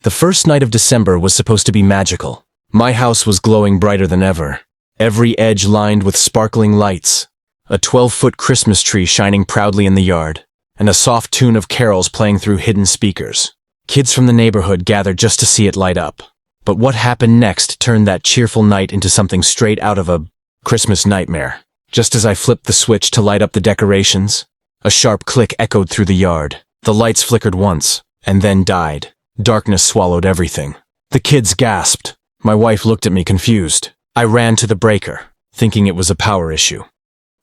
The first night of December was supposed to be magical. My house was glowing brighter than ever, every edge lined with sparkling lights, a 12-foot Christmas tree shining proudly in the yard, and a soft tune of carols playing through hidden speakers. Kids from the neighborhood gathered just to see it light up. But what happened next turned that cheerful night into something straight out of a Christmas nightmare. Just as I flipped the switch to light up the decorations, a sharp click echoed through the yard. The lights flickered once, and then died. Darkness swallowed everything. The kids gasped. My wife looked at me confused. I ran to the breaker, thinking it was a power issue.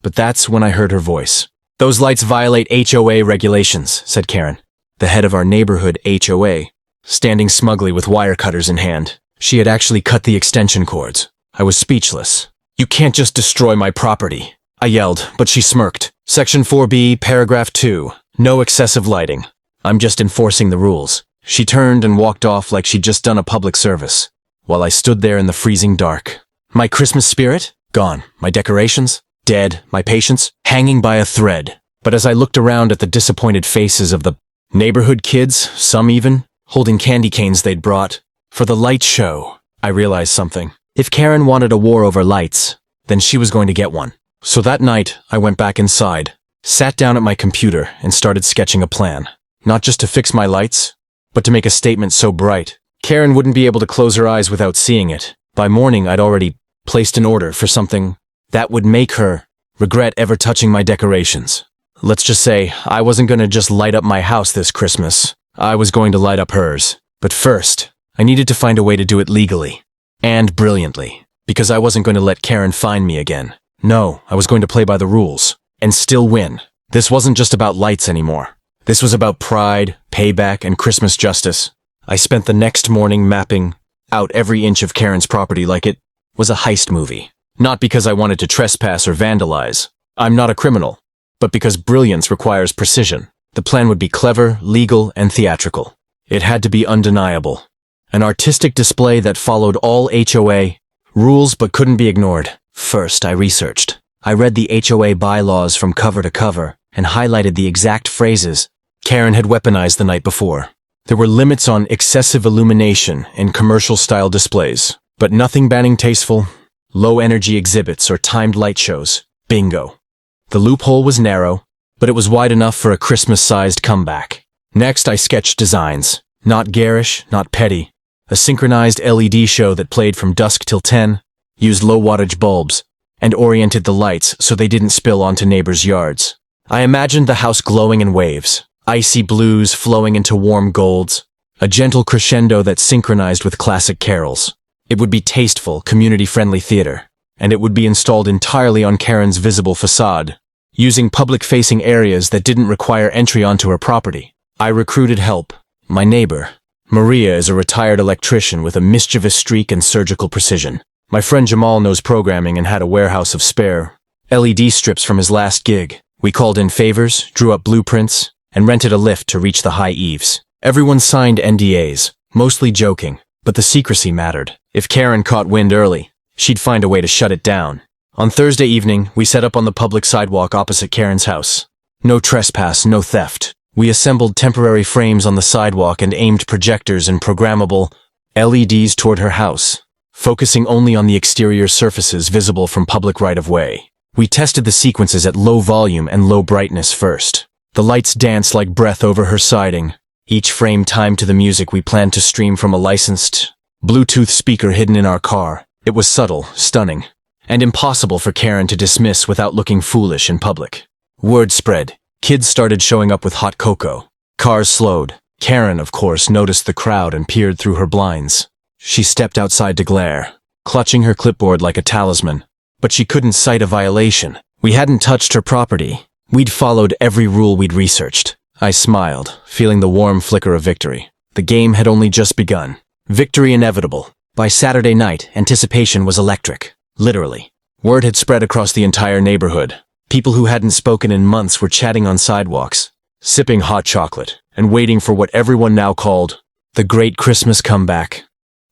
But that's when I heard her voice. "Those lights violate HOA regulations," said Karen, the head of our neighborhood HOA, standing smugly with wire cutters in hand. She had actually cut the extension cords. I was speechless. "You can't just destroy my property," I yelled, but she smirked. "Section 4B, paragraph 2, no excessive lighting. I'm just enforcing the rules." She turned and walked off like she'd just done a public service, while I stood there in the freezing dark. My Christmas spirit? Gone. My decorations? Dead. My patience? Hanging by a thread. But as I looked around at the disappointed faces of the neighborhood kids, some even holding candy canes they'd brought for the light show, I realized something. If Karen wanted a war over lights, then she was going to get one. So that night, I went back inside, sat down at my computer, and started sketching a plan. Not just to fix my lights, but to make a statement so bright Karen wouldn't be able to close her eyes without seeing it. By morning, I'd already placed an order for something that would make her regret ever touching my decorations. Let's just say I wasn't going to just light up my house this Christmas. I was going to light up hers. But first, I needed to find a way to do it legally. And brilliantly. Because I wasn't going to let Karen find me again. No, I was going to play by the rules. And still win. This wasn't just about lights anymore. This was about pride, payback, and Christmas justice. I spent the next morning mapping out every inch of Karen's property like it was a heist movie. Not because I wanted to trespass or vandalize. I'm not a criminal. But because brilliance requires precision. The plan would be clever, legal, and theatrical. It had to be undeniable. An artistic display that followed all HOA rules but couldn't be ignored. First, I researched. I read the HOA bylaws from cover to cover and highlighted the exact phrases Karen had weaponized the night before. There were limits on excessive illumination and commercial-style displays, but nothing banning tasteful, low-energy exhibits or timed light shows. Bingo. The loophole was narrow, but it was wide enough for a Christmas-sized comeback. Next, I sketched designs. Not garish, not petty. A synchronized LED show that played from dusk till 10, used low-wattage bulbs, and oriented the lights so they didn't spill onto neighbors' yards. I imagined the house glowing in waves. Icy blues flowing into warm golds, a gentle crescendo that synchronized with classic carols. It would be tasteful, community-friendly theater, and it would be installed entirely on Karen's visible facade, using public-facing areas that didn't require entry onto her property. I recruited help. My neighbor, Maria, is a retired electrician with a mischievous streak and surgical precision. My friend Jamal knows programming and had a warehouse of spare LED strips from his last gig. We called in favors, drew up blueprints, and rented a lift to reach the high eaves. Everyone signed NDAs, mostly joking, but the secrecy mattered. If Karen caught wind early, she'd find a way to shut it down. On Thursday evening, we set up on the public sidewalk opposite Karen's house. No trespass, no theft. We assembled temporary frames on the sidewalk and aimed projectors and programmable LEDs toward her house, focusing only on the exterior surfaces visible from public right-of-way. We tested the sequences at low volume and low brightness first. The lights danced like breath over her siding, each frame timed to the music we planned to stream from a licensed Bluetooth speaker hidden in our car. It was subtle, stunning, and impossible for Karen to dismiss without looking foolish in public. Word spread. Kids started showing up with hot cocoa. Cars slowed. Karen, of course, noticed the crowd and peered through her blinds. She stepped outside to glare, clutching her clipboard like a talisman. But she couldn't cite a violation. We hadn't touched her property. We'd followed every rule we'd researched. I smiled, feeling the warm flicker of victory. The game had only just begun. Victory inevitable. By Saturday night, anticipation was electric. Literally. Word had spread across the entire neighborhood. People who hadn't spoken in months were chatting on sidewalks, sipping hot chocolate, and waiting for what everyone now called the Great Christmas Comeback.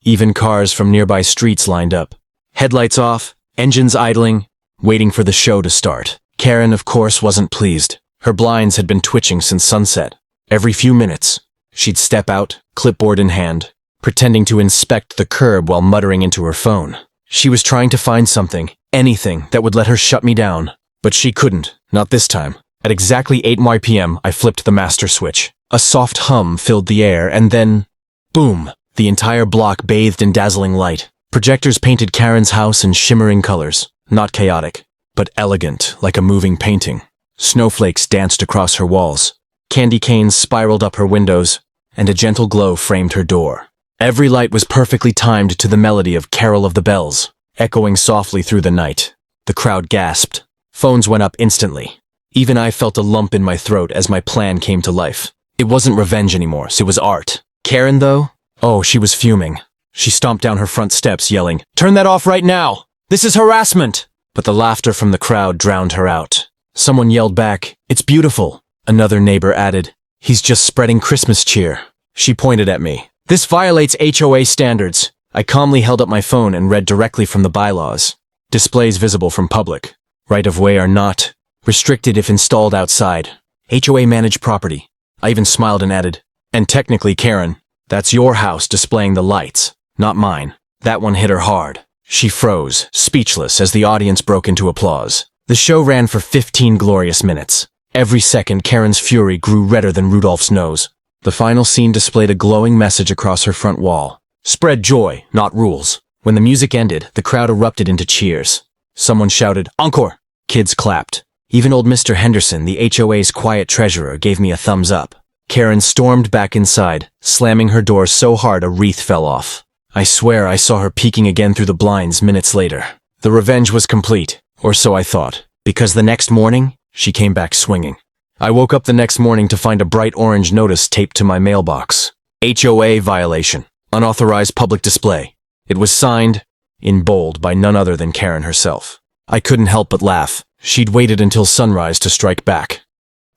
Even cars from nearby streets lined up. Headlights off, engines idling, waiting for the show to start. Karen, of course, wasn't pleased. Her blinds had been twitching since sunset. Every few minutes, she'd step out, clipboard in hand, pretending to inspect the curb while muttering into her phone. She was trying to find something, anything, that would let her shut me down. But she couldn't, not this time. At exactly 8 p.m., I flipped the master switch. A soft hum filled the air, and then, boom, the entire block bathed in dazzling light. Projectors painted Karen's house in shimmering colors, not chaotic, but elegant, like a moving painting. Snowflakes danced across her walls. Candy canes spiraled up her windows, and a gentle glow framed her door. Every light was perfectly timed to the melody of Carol of the Bells, echoing softly through the night. The crowd gasped. Phones went up instantly. Even I felt a lump in my throat as my plan came to life. It wasn't revenge anymore, it was art. Karen, though? Oh, she was fuming. She stomped down her front steps, yelling, "Turn that off right now! This is harassment!" But the laughter from the crowd drowned her out. Someone yelled back, "It's beautiful." Another neighbor added, "He's just spreading Christmas cheer." She pointed at me. "This violates HOA standards." I calmly held up my phone and read directly from the bylaws. Displays visible from public. Right-of-way are not. Restricted if installed outside. HOA managed property. I even smiled and added, "And technically, Karen, that's your house displaying the lights, not mine." That one hit her hard. She froze, speechless, as the audience broke into applause. The show ran for 15 glorious minutes. Every second, Karen's fury grew redder than Rudolph's nose. The final scene displayed a glowing message across her front wall. "Spread joy, not rules." When the music ended, the crowd erupted into cheers. Someone shouted, "Encore!" Kids clapped. Even old Mr. Henderson, the HOA's quiet treasurer, gave me a thumbs up. Karen stormed back inside, slamming her door so hard a wreath fell off. I swear I saw her peeking again through the blinds minutes later. The revenge was complete, or so I thought, because the next morning, she came back swinging. I woke up the next morning to find a bright orange notice taped to my mailbox. HOA violation. Unauthorized public display. It was signed, in bold, by none other than Karen herself. I couldn't help but laugh. She'd waited until sunrise to strike back.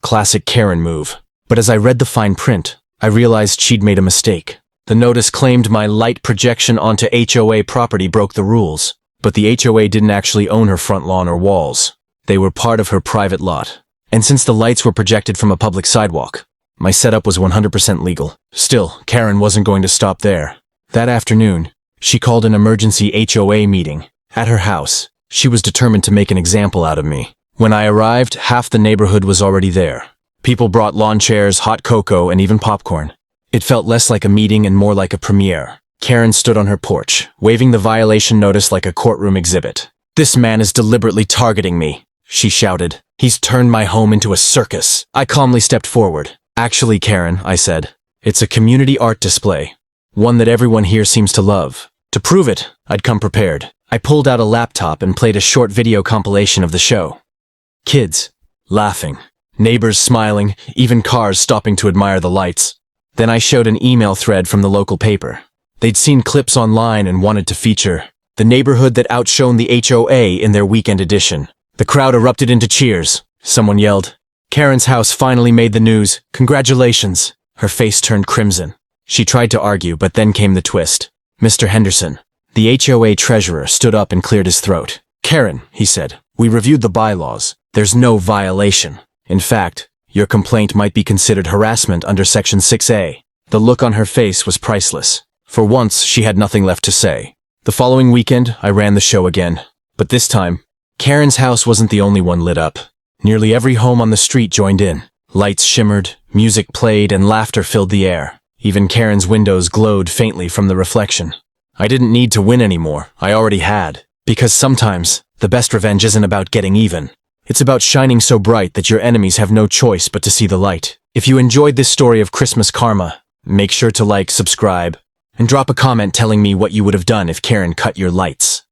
Classic Karen move. But as I read the fine print, I realized she'd made a mistake. The notice claimed my light projection onto HOA property broke the rules, but the HOA didn't actually own her front lawn or walls. They were part of her private lot. And since the lights were projected from a public sidewalk, my setup was 100% legal. Still, Karen wasn't going to stop there. That afternoon, she called an emergency HOA meeting. At her house, she was determined to make an example out of me. When I arrived, half the neighborhood was already there. People brought lawn chairs, hot cocoa, and even popcorn. It felt less like a meeting and more like a premiere. Karen stood on her porch, waving the violation notice like a courtroom exhibit. "This man is deliberately targeting me," she shouted. "He's turned my home into a circus." I calmly stepped forward. "Actually, Karen," I said, "it's a community art display. One that everyone here seems to love. To prove it, I'd come prepared." I pulled out a laptop and played a short video compilation of the show. Kids, laughing. Neighbors smiling, even cars stopping to admire the lights. Then I showed an email thread from the local paper. They'd seen clips online and wanted to feature the neighborhood that outshone the HOA in their weekend edition. The crowd erupted into cheers. Someone yelled, "Karen's house finally made the news. Congratulations." Her face turned crimson. She tried to argue, but then came the twist. Mr. Henderson, the HOA treasurer, stood up and cleared his throat. "Karen," he said, "we reviewed the bylaws. There's no violation. In fact, your complaint might be considered harassment under Section 6A. The look on her face was priceless. For once, she had nothing left to say. The following weekend, I ran the show again. But this time, Karen's house wasn't the only one lit up. Nearly every home on the street joined in. Lights shimmered, music played, and laughter filled the air. Even Karen's windows glowed faintly from the reflection. I didn't need to win anymore. I already had. Because sometimes, the best revenge isn't about getting even. It's about shining so bright that your enemies have no choice but to see the light. If you enjoyed this story of Christmas karma, make sure to like, subscribe, and drop a comment telling me what you would have done if Karen cut your lights.